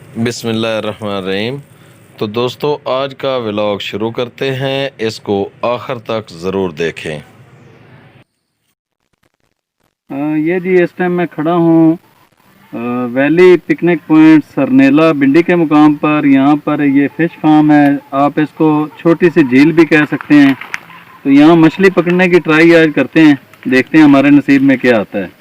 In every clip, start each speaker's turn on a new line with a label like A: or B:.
A: बिस्मिल्लाहिर्रहमानिर्रहीम। तो दोस्तों, आज का व्लॉग शुरू करते हैं, इसको आखिर तक ज़रूर देखें।
B: ये जी इस टाइम मैं खड़ा हूँ वैली पिकनिक पॉइंट सरनेला बिंडी के मुकाम पर। यहाँ पर ये फ़िश फार्म है, आप इसको छोटी सी झील भी कह सकते हैं। तो यहाँ मछली पकड़ने की ट्राई आज करते हैं, देखते हैं हमारे नसीब में क्या आता है।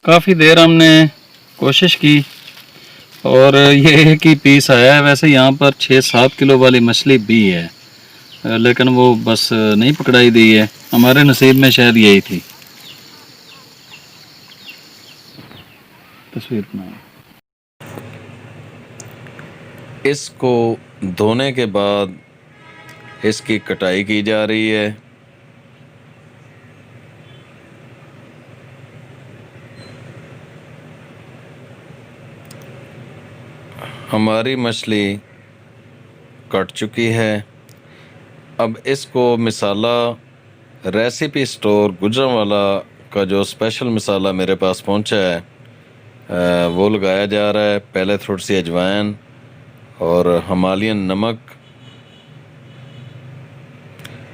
B: काफ़ी देर हमने कोशिश की और ये एक ही पीस आया है। वैसे यहाँ पर 6-7 किलो वाली मछली भी है, लेकिन वो बस नहीं पकड़ाई दी है। हमारे नसीब में शायद यही थी। तस्वीर बनाओ।
A: इसको धोने के बाद इसकी कटाई की जा रही है। हमारी मछली कट चुकी है। अब इसको मिसाला रेसिपी स्टोर गुजरांवाला का जो स्पेशल मिसाला मेरे पास पहुंचा है वो लगाया जा रहा है। पहले थोड़ी सी अजवाइन और हिमालयन नमक,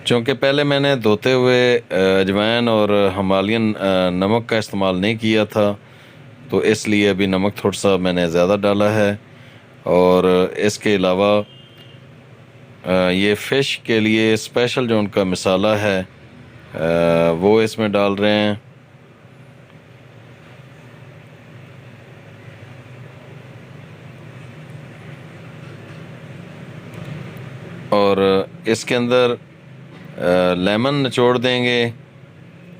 A: चूँकि पहले मैंने धोते हुए अजवाइन और हिमालयन नमक का इस्तेमाल नहीं किया था, तो इसलिए अभी नमक थोड़ा सा मैंने ज़्यादा डाला है। और इसके अलावा ये फ़िश के लिए स्पेशल जो उनका मसाला है वो इसमें डाल रहे हैं। और इसके अंदर लेमन निचोड़ देंगे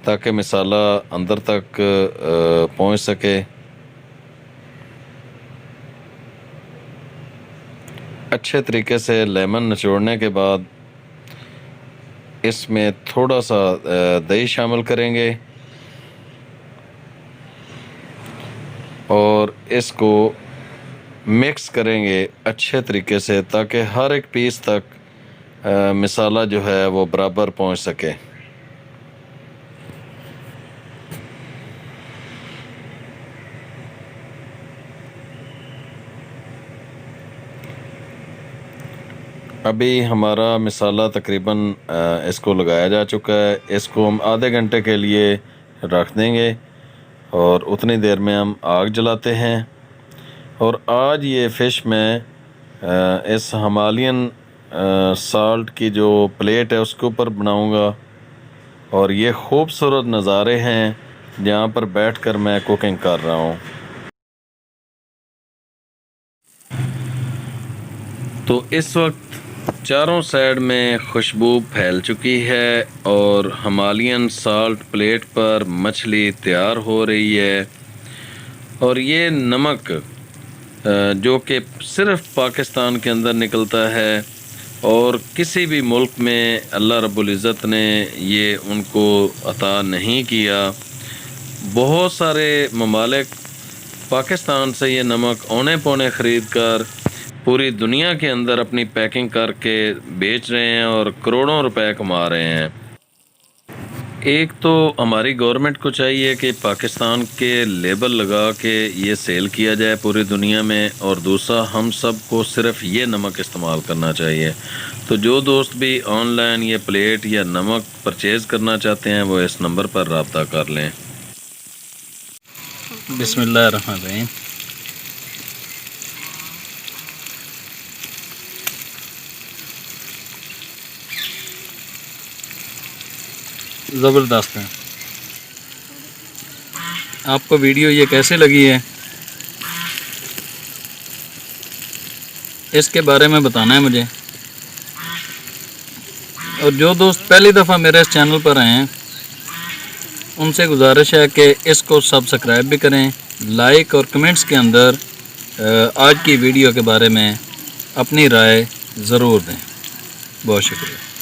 A: ताकि मसाला अंदर तक पहुंच सके। अच्छे तरीके से लेमन निचोड़ने के बाद इसमें थोड़ा सा दही शामिल करेंगे और इसको मिक्स करेंगे अच्छे तरीके से ताकि हर एक पीस तक मसाला जो है वो बराबर पहुंच सके। अभी हमारा मसाला तकरीबन इसको लगाया जा चुका है। इसको हम आधे घंटे के लिए रख देंगे और उतनी देर में हम आग जलाते हैं। और आज ये फ़िश मैं इस हिमालयन साल्ट की जो प्लेट है उसके ऊपर बनाऊंगा। और ये खूबसूरत नज़ारे हैं जहाँ पर बैठकर मैं कुकिंग कर रहा हूँ। तो इस वक्त चारों साइड में खुशबू फैल चुकी है और हिमालयन साल्ट प्लेट पर मछली तैयार हो रही है। और ये नमक जो कि सिर्फ़ पाकिस्तान के अंदर निकलता है और किसी भी मुल्क में अल्लाह रब्बुल इज़्ज़त ने ये उनको अता नहीं किया। बहुत सारे ममालिक पाकिस्तान से ये नमक औने पौने ख़रीद कर पूरी दुनिया के अंदर अपनी पैकिंग करके बेच रहे हैं और करोड़ों रुपए कमा रहे हैं। एक तो हमारी गवर्नमेंट को चाहिए कि पाकिस्तान के लेबल लगा के ये सेल किया जाए पूरी दुनिया में, और दूसरा हम सब को सिर्फ ये नमक इस्तेमाल करना चाहिए। तो जो दोस्त भी ऑनलाइन ये प्लेट या नमक परचेज़ करना चाहते हैं वो इस नंबर पर रब्ता कर लें।
B: बिस्मिल्लाहिर्रहमानिर्रहीम। ज़बरदस्त है। आपको वीडियो ये कैसे लगी है इसके बारे में बताना है मुझे। और जो दोस्त पहली दफ़ा मेरे इस चैनल पर आए हैं उनसे गुजारिश है कि इसको सब्सक्राइब भी करें, लाइक और कमेंट्स के अंदर आज की वीडियो के बारे में अपनी राय ज़रूर दें। बहुत शुक्रिया।